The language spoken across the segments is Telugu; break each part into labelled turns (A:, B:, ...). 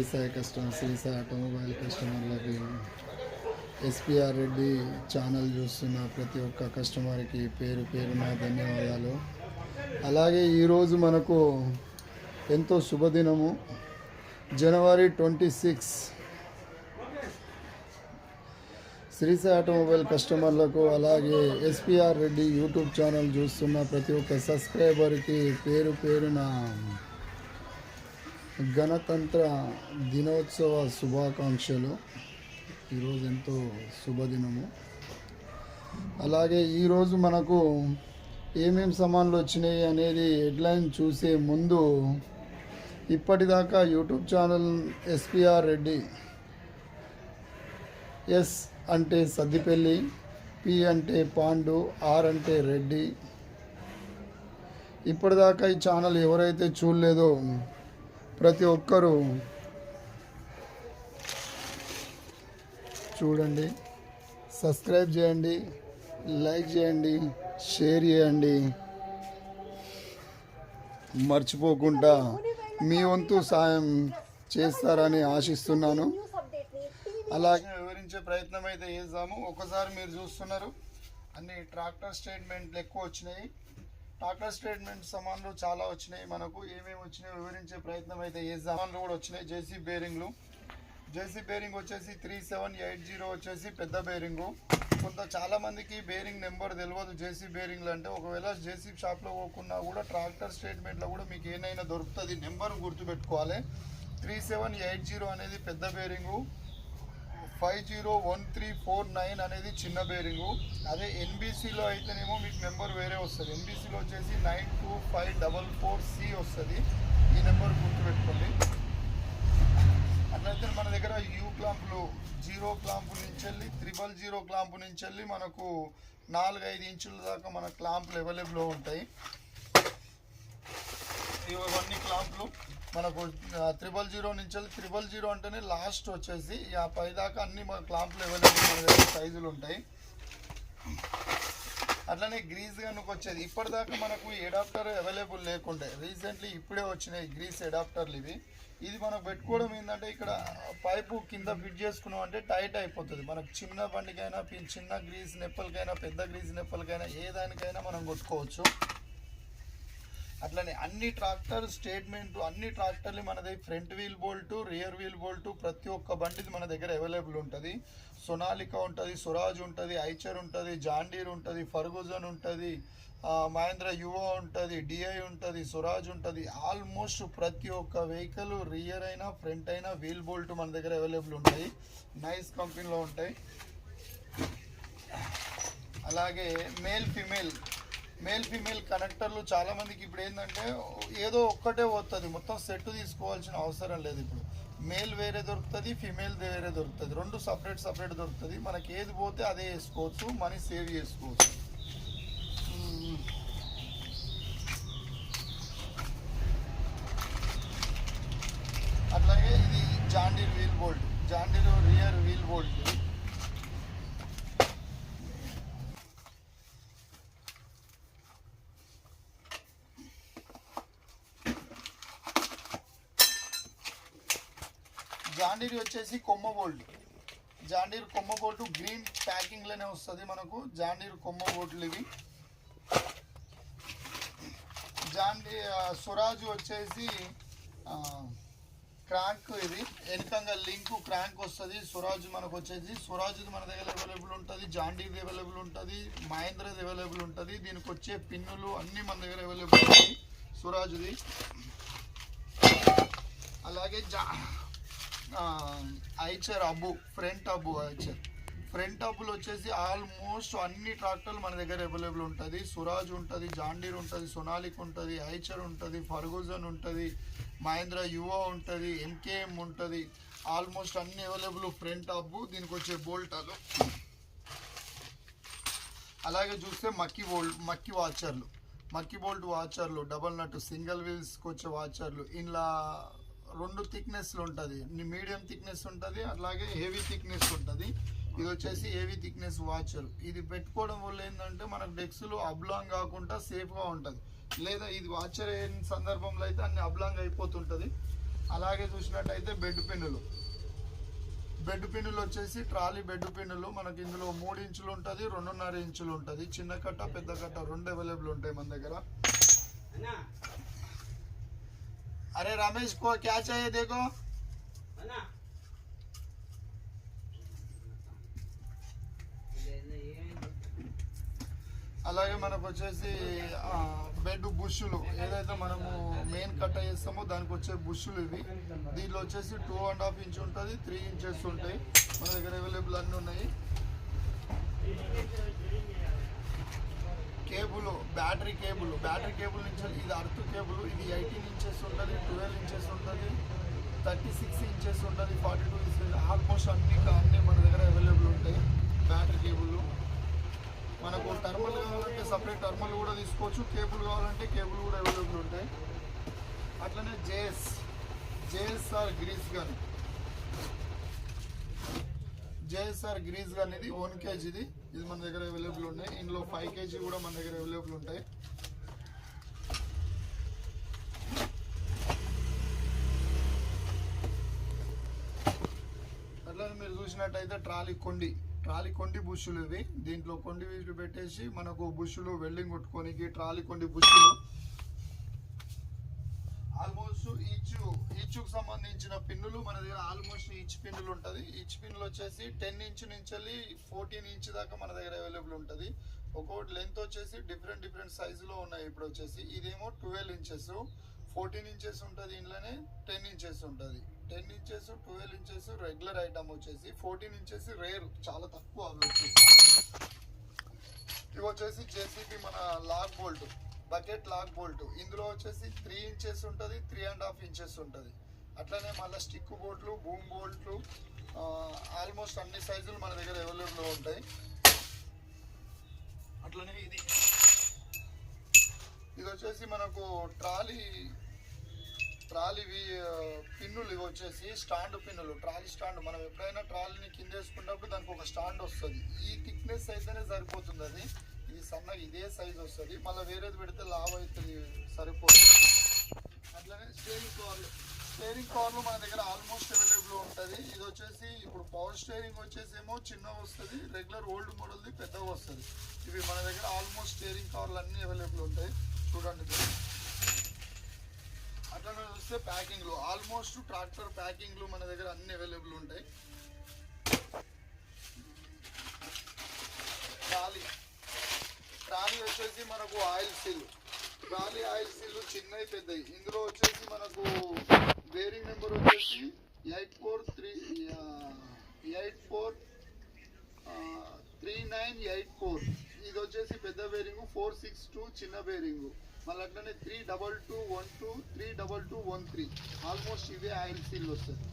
A: శ్రీ సాయి ఆటోమొబైల్ కస్టమర్లకి ఎస్పిఆర్ రెడ్డి ఛానల్ చూస్తున్న ప్రతి ఒక్క కస్టమర్కి పేరు పేరున ధన్యవాదాలు. అలాగే ఈరోజు మనకు ఎంతో శుభదినము, జనవరి 26. శ్రీ సాయి ఆటోమొబైల్ కస్టమర్లకు అలాగే ఎస్పిఆర్ రెడ్డి యూట్యూబ్ ఛానల్ చూస్తున్న ప్రతి ఒక్క సబ్స్క్రైబర్కి పేరు పేరున గణతంత్ర దినోత్సవ శుభాకాంక్షలు. ఈరోజు ఎంతో శుభదినము. అలాగే ఈరోజు మనకు ఏమేం సామాన్లు వచ్చినాయి అనేది హెడ్లైన్ చూసే ముందు, ఇప్పటిదాకా YouTube channel SPR Reddy, S అంటే సద్దిపల్లి, పి అంటే పాండు, ఆర్ అంటే రెడ్డి, ఇప్పటిదాకా ఈ ఛానల్ ఎవరైతే చూడలేదో ప్రతి ఒక్కరూ చూడండి, సబ్స్క్రైబ్ చేయండి, లైక్ చేయండి, షేర్ చేయండి. మర్చిపోకుండా మీ వంతు సాయం చేస్తారని ఆశిస్తున్నాను. అలాగే వివరించే ప్రయత్నం అయితే చేద్దాము. ఒకసారి మీరు చూస్తున్నారు అన్ని ట్రాక్టర్ స్టేట్మెంట్లు ఎక్కువ వచ్చినాయి. ట్రాక్టర్ స్టేట్మెంట్ సామాన్లు చాలా వచ్చినాయి. మనకు ఏమేమి వచ్చినాయి వివరించే ప్రయత్నం అయితే చేద్దాం. సామాన్లు కూడా వచ్చినాయి. జేసీ బేరింగ్లు, జేసీ బేరింగ్ వచ్చేసి 3780 వచ్చేసి పెద్ద బేరింగు. చాలా మందికి బేరింగ్ నెంబర్ తెలియదు. జేసీ బేరింగ్లు అంటే ఒకవేళ జేసీ షాప్లో పోకున్నా కూడా ట్రాక్టర్ స్టేట్మెంట్లో కూడా మీకు ఏదైనా దొరుకుతుంది. నెంబర్ గుర్తుపెట్టుకోవాలి. 3780 అనేది పెద్ద బేరింగు, 501349 అనేది చిన్న బేరింగు. అదే ఎన్బీసీలో అయితేనేమో మీకు నెంబర్ వేరే వస్తుంది. ఎన్బీసీలో వచ్చేసి 92544C వస్తుంది. ఈ నెంబర్ గుర్తుపెట్టుకోండి. అట్లయితే మన దగ్గర యూ క్లాంపులు 0 క్లాంపు నుంచి వెళ్ళి 000 క్లాంపు నుంచి వెళ్ళి మనకు 4-5 ఇంచుల దాకా మన క్లాంపులు అవైలబుల్లో ఉంటాయి. ఇవన్నీ క్లాంపులు మనకు 000 నుంచి వెళ్ళి 000 అంటేనే లాస్ట్ వచ్చేసి పైదాకా అన్ని మన క్లాంపులు అవైలబుల్ సైజులు ఉంటాయి. అట్లనే గ్రీస్ కనుక వచ్చేది. ఇప్పటిదాకా మనకు ఎడాప్టర్ అవైలబుల్ లేకుండే, రీసెంట్లీ ఇప్పుడే వచ్చినాయి గ్రీస్ ఎడాప్టర్లు ఇవి. ఇది మనకు పెట్టుకోవడం ఏంటంటే ఇక్కడ పైపు కింద ఫిట్ చేసుకున్నాం అంటే టైట్ అయిపోతుంది. మనకు చిన్న బండికైనా, చిన్న గ్రీస్ నెప్పలకైనా, పెద్ద గ్రీస్ నెప్పలకైనా, ఏ దానికైనా మనం కొట్టుకోవచ్చు. అట్లనే అన్ని ట్రాక్టర్ స్టేట్మెంట్, అన్ని ట్రాక్టర్లు మనది front wheel bolt, rear wheel bolt ప్రతి ఒక్క బండిది మన దగ్గర అవైలబుల్ ఉంటుంది. సొనాలికా ఉంటుంది, స్వరాజ్ ఉంటుంది, ఐచర్ ఉంటుంది, జాండీర్ ఉంటుంది, ఫర్గూజన్ ఉంటుంది, మహేంద్ర యువో ఉంటుంది, డిఐ ఉంటుంది, స్వరాజ్ ఉంటుంది. ఆల్మోస్ట్ ప్రతి ఒక్క వెహికల్ రియర్ అయినా ఫ్రంట్ అయినా వీల్ బోల్ట్ మన దగ్గర అవైలబుల్ ఉంటాయి. నైస్ కంపెనీలో ఉంటాయి. అలాగే మేల్ ఫీమేల్ కనెక్టర్లు చాలా మందికి ఇప్పుడు ఏంటంటే ఏదో ఒక్కటే పోతుంది, మొత్తం సెట్ తీసుకోవాల్సిన అవసరం లేదు. ఇప్పుడు మేల్ వేరే దొరుకుతుంది, ఫీమేల్ వేరే దొరుకుతుంది, రెండు సపరేట్ దొరుకుతుంది. మనకి ఏది పోతే అదే వేసుకోవచ్చు, మనీ సేవ్ చేసుకోవచ్చు. అట్లాగే ఇది John Deere wheel bolt, John Deere rear wheel bolt. John Deere వచ్చేసి కొమ్మ బోల్ట్, జాండీర్ కొమ్మ బోల్ట్ గ్రీన్ ప్యాకింగ్లోనే వస్తుంది మనకు. జాండీర్ కొమ్మ బోల్ట్లు ఇవి. స్వరాజ్ వచ్చేసి క్రాంక్, ఇది వెనకంగా లింక్ క్రాంక్ వస్తుంది. స్వరాజ్ మనకు వచ్చేసి స్వరాజ్ది మన దగ్గర అవైలబుల్ ఉంటుంది, జాండీర్ది అవైలబుల్ ఉంటుంది, మహేంద్రది అవైలబుల్ ఉంటుంది. దీనికి వచ్చే పిన్నులు అన్నీ మన దగ్గర అవైలబుల్ ఉంటాయి స్వరాజ్ది. అలాగే ఐచర్ అబ్బు, ఫ్రంట్ అబ్బులు వచ్చేసి ఆల్మోస్ట్ అన్ని ట్రాక్టర్లు మన దగ్గర అవైలబుల్ ఉంటుంది. స్వరాజ్ ఉంటుంది, జాండీర్ ఉంటుంది, సొనాలిక్ ఉంటుంది, ఐచర్ ఉంటుంది, ఫర్గూజన్ ఉంటుంది, మహేంద్ర యువో ఉంటుంది, ఎంకేఎం ఉంటుంది. ఆల్మోస్ట్ అన్ని అవైలబుల్ ఫ్రంట్ అబ్బు. దీనికి వచ్చే బోల్టాలు. అలాగే చూస్తే మక్కీ బోల్ట్ వాచర్లు, డబల్ నట్ సింగిల్ వీల్స్కి వచ్చే వాచర్లు. ఇలా 2 థిక్నెస్లు ఉంటుంది, మీడియం థిక్నెస్ ఉంటుంది, అలాగే హెవీ థిక్నెస్ ఉంటుంది. ఇది వచ్చేసి హెవీ థిక్నెస్ వాచర్. ఇది పెట్టుకోవడం వల్ల ఏంటంటే మనకు డెక్స్లు అబ్లాంగ్ కాకుండా సేఫ్గా ఉంటుంది. లేదా ఇది వాచర్ అయిన సందర్భంలో అయితే అన్ని అబ్లాంగ్ అయిపోతుంటుంది. అలాగే చూసినట్టయితే బెడ్ పిన్నులు వచ్చేసి ట్రాలీ బెడ్ పిన్నులు మనకి ఇందులో 3 ఇంచులు ఉంటుంది, 2.5 ఇంచులు ఉంటుంది. చిన్న కట్ట పెద్ద కట్ట 2 అవైలబుల్ ఉంటాయి మన దగ్గర. అరే రమేష్ కో క్యా చాహియే దేఖో. అలాగే మనకు వచ్చేసి బెడ్ బుష్లు ఏదైతే మనము మెయిన్ కట్ట చేస్తామో దానికి వచ్చే బుష్లు ఇవి. దీంట్లో వచ్చేసి 2.5 ఇంచ్ ఉంటుంది, 3 ఇంచెస్ ఉంటాయి మన దగ్గర అవైలబుల్ అన్నీ ఉన్నాయి. కేబుల్ బ్యాటరీ కేబుల్ నుంచి ఇది అర్త్ కేబుల్. ఇది 18 ఇంచెస్ ఉంటుంది, 12 ఇంచెస్ ఉంటుంది, 36 ఇంచెస్ ఉంటుంది, 42 ఇంచెస్. ఆల్మోస్ట్ అన్ని మన దగ్గర అవైలబుల్ ఉంటాయి బ్యాటరీ కేబుల్. మనకు టర్మల్ కావాలంటే సపరేట్ టర్మల్ కూడా తీసుకోవచ్చు, కేబుల్ కావాలంటే కేబుల్ కూడా అవైలబుల్ ఉంటాయి. అట్లనే జేఎస్ఆర్ గ్రీస్ గన్ ఇది 1 kg ఇది మన దగ్గర అవైలబుల్ ఉన్నాయి. ఇందులో 5 kg కూడా మన దగ్గర అవైలబుల్ ఉంటాయి. అట్లనే మీరు చూసినట్టయితే ట్రాలీ కొండి బుష్లు ఇవి. దీంట్లో కొండి వీళ్ళు పెట్టేసి మనకు బుష్లు వెల్డింగ్ కొట్టుకోనికి ట్రాలీ కొండి బుష్లు. ఆల్మోస్ట్ ఈచ్కు సంబంధించిన పిన్నులు మన దగ్గర ఆల్మోస్ట్ ఈచ్ పిన్నులు ఉంటుంది. ఈచ్ పిన్నులు వచ్చేసి 10 ఇంచ్ నుంచి 14 ఇంచ్ దాకా మన దగ్గర అవైలబుల్ ఉంటుంది. ఒక్కొక్కటి లెంత్ వచ్చేసి డిఫరెంట్ సైజులో ఉన్నాయి. ఇప్పుడు వచ్చేసి ఇదేమో 12 ఇంచెస్, 14 ఇంచెస్ ఉంటుంది, ఇంట్లోనే 10 ఇంచెస్ ఉంటుంది. 10 ఇంచెస్ 12 ఇంచెస్ రెగ్యులర్ ఐటమ్ వచ్చేసి 14 ఇంచెస్ రేర్, చాలా తక్కువ. అవి వచ్చేసి ఇవి వచ్చేసి జేసీబీ మన lock bolt, bucket lock bolt. ఇందులో వచ్చేసి 3 ఇంచెస్ ఉంటుంది, 3.5 ఇంచెస్ ఉంటుంది. అట్లనే మళ్ళీ స్టిక్ బోల్ట్లు, బూమ్ బోల్ట్లు, ఆల్మోస్ట్ అన్ని సైజులు మన దగ్గర అవైలబుల్ ఉంటాయి. అట్లనే ఇది వచ్చేసి మనకు ట్రాలీ పిన్నులు. ఇవి వచ్చేసి స్టాండ్ పిన్నులు, ట్రాలీ స్టాండ్. మనం ఎప్పుడైనా ట్రాలీని కింద వేసుకున్నప్పుడు దానికి ఒక స్టాండ్ వస్తుంది. ఈ థిక్నెస్ అయితేనే సరిపోతుంది. ఇది సన్నగా ఇదే సైజ్ వస్తుంది. మళ్ళీ వేరేది పెడితే లావ్ అవుతుంది, సరిపోతుంది. అట్లనే స్టీరింగ్ కార్లు మన దగ్గర ఆల్మోస్ట్ అవైలబుల్ ఉంటుంది. ఇది వచ్చేసి ఇప్పుడు పవర్ స్టీరింగ్ వచ్చేసి ఏమో చిన్నగా వస్తుంది, రెగ్యులర్ ఓల్డ్ మోడల్ది పెద్దగా వస్తుంది. ఇవి మన దగ్గర ఆల్మోస్ట్ స్టీరింగ్ కార్లు అన్నీ అవైలబుల్ ఉంటాయి. చూడండి. అట్లా చూస్తే ప్యాకింగ్లు ఆల్మోస్ట్ ట్రాక్టర్ ప్యాకింగ్లు మన దగ్గర అన్ని అవైలబుల్ ఉంటాయి. ట్రాలీ వచ్చేసి మనకు ఆయిల్ సీల్ చిన్నవి పెద్దవి. ఇందులో వచ్చేసి మనకు బేరింగ్ నెంబర్ వచ్చేసి 843984. ఇది వచ్చేసి పెద్ద బేరింగ్, 462 చిన్న బేరింగు. మళ్ళీ అట్లనే 32212, 32213. ఆల్మోస్ట్ ఇవే ఆయిల్ సీల్ వస్తుంది.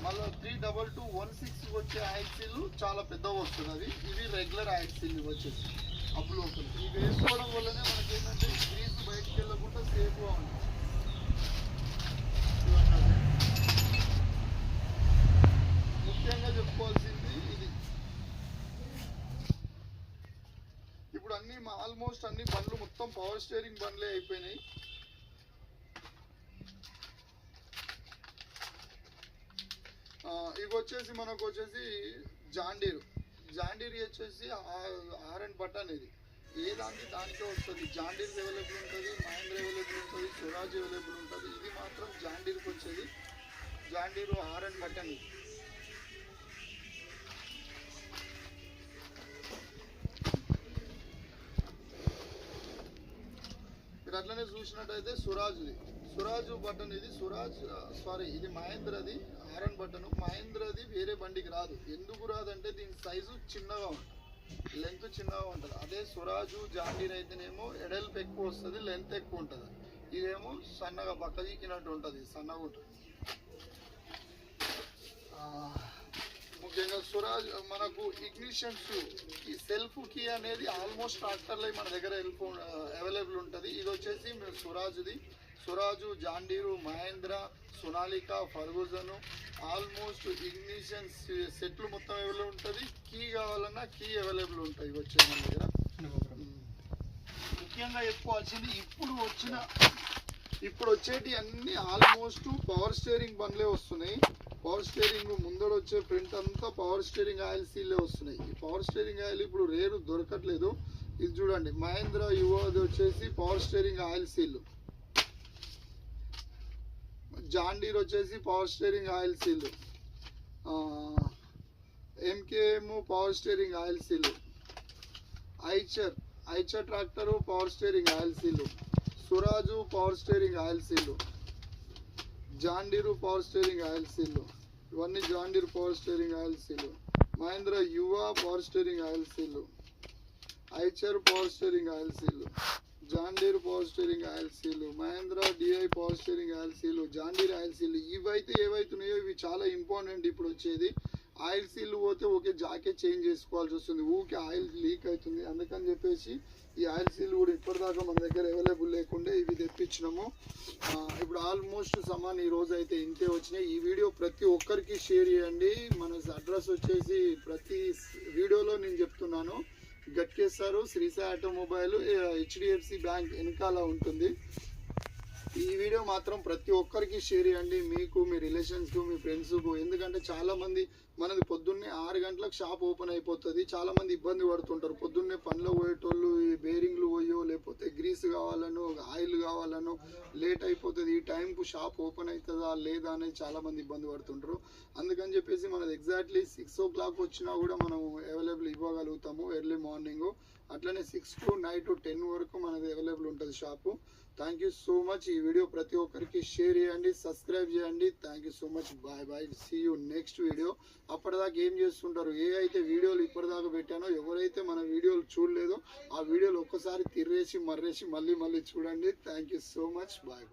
A: మళ్ళీ 32216 వచ్చే ఆయిల్ సీల్ చాలా పెద్దగా వస్తుంది. ఇవి రెగ్యులర్ ఆయిల్ సీల్ వచ్చేసి అప్పుడు వస్తుంది. ఇవి వేసుకోవడం వల్లనే మనకి ఏంటంటే గ్రీస్ బయటకు వెళ్ళకుండా సేఫ్గా ఉంటుంది. ముఖ్యంగా చెప్పుకోవాల్సింది ఇది. ఇప్పుడు ఆల్మోస్ట్ అన్ని బండ్లు మొత్తం పవర్ స్టీరింగ్ బండ్లే అయిపోయినాయి. ఇవి వచ్చేసి మనకు వచ్చేసి జాండీర్ వచ్చేసి ఆరెంజ్ బటన్. ఇది ఏ దానికే వస్తుంది. జాండీర్ అవైలబుల్ ఉంటుంది, మహేంద్ర అవైలబుల్ ఉంటుంది, స్వరాజ్ అవైలబుల్ ఉంటుంది. ఇది మాత్రం జాండీర్కి వచ్చేది. John Deere orange button. ఇది మీరు అట్లనే చూసినట్టయితే సురాజ్ బటన్. ఇది ఇది మహేంద్రది ఆరన్ బటన్. మహేంద్రది వేరే బండికి రాదు. ఎందుకు రాదంటే దీని సైజు చిన్నగా ఉంటుంది, లెంత్ చిన్నగా ఉంటుంది. అదే సురాజు జాండీర్ అయితేనేమో ఎడల్పు ఎక్కువ వస్తుంది, లెంత్ ఎక్కువ ఉంటుంది. ఇదేమో సన్నగా పక్కదిక్కినట్టు ఉంటుంది, సన్నగా ఉంటుంది. ముఖ్యంగా సురాజ్ మనకు ఇగ్నిషన్స్ ఈ సెల్ఫ్ కీ అనేది ఆల్మోస్ట్ ట్రాక్టర్లో మన దగ్గర అవైలబుల్ ఉంటుంది. ఇది వచ్చేసి Swaraj, John Deere, Mahindra, Sonalika, Ferguson almost ignition సెట్లు మొత్తం అవైలబుల్ ఉంటుంది. కీ కావాలన్నా కీ అవైలబుల్ ఉంటుంది వచ్చే మన దగ్గర. ముఖ్యంగా చెప్పుకోవాల్సింది ఇప్పుడు వచ్చిన ఇప్పుడు వచ్చేటి అన్ని ఆల్మోస్ట్ పవర్ స్టీరింగ్ బండ్లే వస్తున్నాయి. పవర్ స్టీరింగ్ ముందర వచ్చే ప్రింట్ అంతా పవర్ స్టీరింగ్ ఆయిల్ సీల్లే వస్తున్నాయి. ఈ పవర్ స్టీరింగ్ ఆయిల్ ఇప్పుడు రేరు దొరకట్లేదు. ఇది చూడండి, మహేంద్ర యువది వచ్చేసి power steering oil seal, John Deere వచ్చేసి power steering oil seal, MKM power steering oil seal, Eicher tractor power steering oil seal, Swaraj power steering oil seal, John Deere power steering oil seal, ఇవన్నీ John Deere power steering oil seal, Mahindra Yuvo power steering oil seal, Eicher power steering oil seal, John Deere power steering oil seal, Mahindra DI power steering oil seal, John Deere oil seal. ఇవైతే ఏవైతున్నాయో ఇవి చాలా ఇంపార్టెంట్. ఇప్పుడు వచ్చేది ఆయిల్ సీల్ పోతే ఓకే జాకెట్ చేంజ్ చేసుకోవాల్సి వస్తుంది, ఊకే ఆయిల్ లీక్ అవుతుంది. అందుకని చెప్పేసి ఈ ఆయిల్ సీల్ కూడా ఇప్పటిదాకా మన దగ్గర అవైలబుల్ లేకుండే ఇవి తెప్పించినాము. ఇప్పుడు ఆల్మోస్ట్ సమాన్ ఈ రోజు అయితే ఇంతే వచ్చినాయి. ఈ వీడియో ప్రతి ఒక్కరికి షేర్ చేయండి. మన అడ్రస్ వచ్చేసి ప్రతి వీడియోలో నేను చెప్తున్నాను, గట్కేస్తారు శ్రీసాయి ఆటోమొబైల్ హెచ్డిఎఫ్సి బ్యాంక్ వెనకాల ఉంటుంది. ఈ వీడియో మాత్రం ప్రతి ఒక్కరికి షేర్ చేయండి, మీకు, మీ రిలేషన్స్కు, మీ ఫ్రెండ్స్కు. ఎందుకంటే చాలామంది మనది పొద్దున్నే 6 గంటలకు షాప్ ఓపెన్ అయిపోతుంది. చాలామంది ఇబ్బంది పడుతుంటారు. పొద్దున్నే పనిలో పోయేటోళ్ళు ఈ బేరింగ్లు పోయో లేకపోతే గ్రీస్ కావాలనో ఆయిల్ కావాలనో లేట్ అయిపోతుంది. ఈ టైంకు షాప్ ఓపెన్ అవుతుందా లేదా అనేది చాలామంది ఇబ్బంది పడుతుంటారు. అందుకని చెప్పేసి మనది ఎగ్జాక్ట్లీ 6 o'clock వచ్చినా కూడా మనం అవైలబుల్ ఇవ్వగలుగుతాము ఎర్లీ మార్నింగ్. అట్లనే 6 to నైట్ 10 వరకు మనది అవైలబుల్ ఉంటుంది shop. Thank you so much. ఈ వీడియో ప్రతి ఒక్కరికి షేర్ చేయండి, సబ్స్క్రైబ్ చేయండి. Thank you so much. Bye bye, see you next video. అప్పటిదాకా ఏం చేస్తుంటారు, ఏ అయితే వీడియోలు ఇప్పటిదాకా పెట్టానో ఎవరైతే మన వీడియోలు చూడలేదో ఆ వీడియోలు ఒక్కసారి తిర్రేసి మర్రేసి మళ్ళీ చూడండి. Thank you so much. Bye.